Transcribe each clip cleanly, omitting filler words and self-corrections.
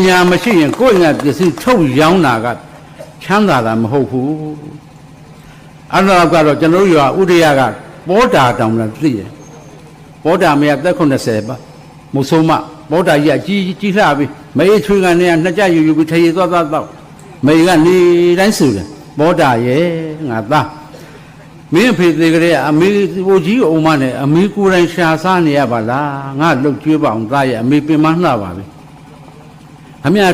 ညာမရှိရင်ကိုယ့်ငါပစ္စည်းထုတ်ရောင်းတာကချမ်းသာတာမဟုတ်ဘူးအဲ့တော့ကတော့ကျွန်တော်တို့ကဥဒယကဘောဓာတောင်လည်းသိတယ်ဘောဓာမရသက်80ပါမုဆိုးမဘောဓာကြီးကြီးလှပြီမေးချွေးကနေနှစ်ကြယူပြီးထရေသွားတော့မေးကနေတိုင်းဆူတယ်ဘောဓာရဲ့ငါသားမင်းဖေသေးကလေးအမေဟိုကြီးအုံမနဲ့အမေကိုယ်တိုင်ရှာစားနေရပါလားငါလှုပ်ကြွေးပါအောင်သားရဲ့အမေပင်မလှပါပြီအမြတ်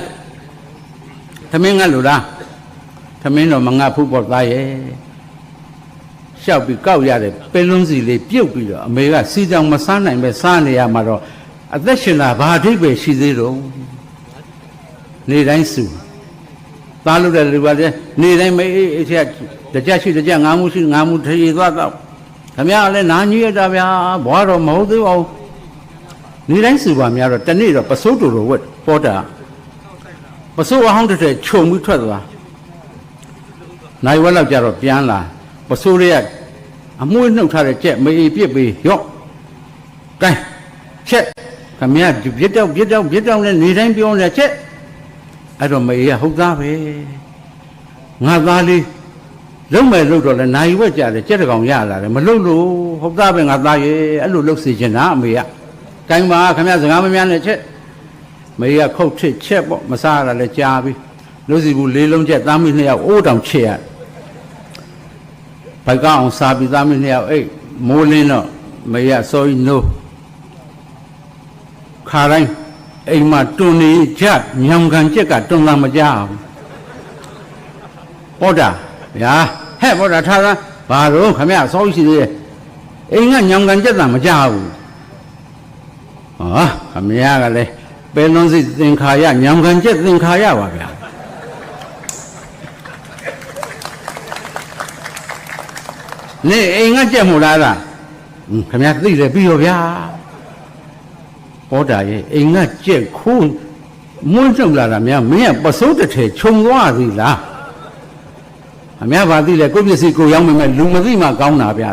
သမင်းကလူလားသမင်းတော့မငါဖုတ်ပေါ်သားရဲ့လျှောက်ပြီးကောက်ရတယ်ပင်လုံးစီလေးပြုတ်ပြီးတော့အမေကစီကြောင်မစားနိုင်ပဲစားနေရမှာတော့အသက်ရှင်တာဘာအဓိပ္ပာယ်ရှိသေးတော့နေတိုင်းစုသားလို့တဲ့လူပါလေနေတိုင်းမေးအေးချက်တကြရှိတကြငါမှုရှိငါမှုထရေသွားတော့ခမရလည်းနာညွှရတာဗျာဘွားတော့မဟုတ်သေးပါဘူးနေတိုင်းစုပါများတော့တနေ့တော့ပစိုးတူတော်ဝက်ပေါ်တာပစိုးအဟောင်းတစ်ထည်ခြုံပြီးထွက်သွားနိုင်ဝက်လောက်ကြတော့ပြန်လာပစိုးတွေကအမွှေးနှုတ်ထားတဲ့ကြက်မေးပြစ်ပြီးရော့ကဲချက်ခမရပြစ်တော့နဲ့နေတိုင်းပြောနေချက်အဲ့တော့မေးရဟုတ်သားပဲငါသားလေးလုံးမဲ့လို့တော့လဲနိုင်ဝက်ကြတယ်ကြက်တကောင်ရလာတယ်မလို့လို့ဟုတ်သားပဲငါသားရဲ့အဲ့လိုလှုပ်စီချင်တာအမေကကိုင်းပါခမရစကားမများနဲ့ချက်မေးရခုတ်ထစ်ချက်ပေါ့မစားရတာလဲကြားပြီလို့စီဘူးလေးလုံးချက်သားမီး2ယောက်အိုးတောင်ချက်ရဘိုက်ကအောင်စားပြီးသားမီး2ယောက်အိတ်မိုးလင်းတော့မေးရစောကြီးနိုးခါတိုင်းအိမ်မှာတွန်နေချက်ညောင်ခံချက်ကတွန်လာမကြဘူးဟုတ်တာဗျာဟဲ့ဘောတာထားသားဘာတော့ခမရစောရှိသေးရဲ့အိမ်ကညောင်ခံချက်သာမကြဘူးဟာခမရကလည်းပဲလုံးစိသင်္ခါရညောင်ခံချက်သင်္ခါရပါဗျာနေအိမ်ကကြက်မို့လားခမရသိတယ်ပြီးရောဗျာဟောတာရဲ့အိမ်ကကြက်ခိုးမွန်းစုံလာတာများမင်းကပစိုးတစ်ထည်ခြုံသွားသေးလားအများပါသိလဲကိုယ့်ပစ္စည်းကိုရောင်းမယ်လူမသိမှကောင်းတာဗျာ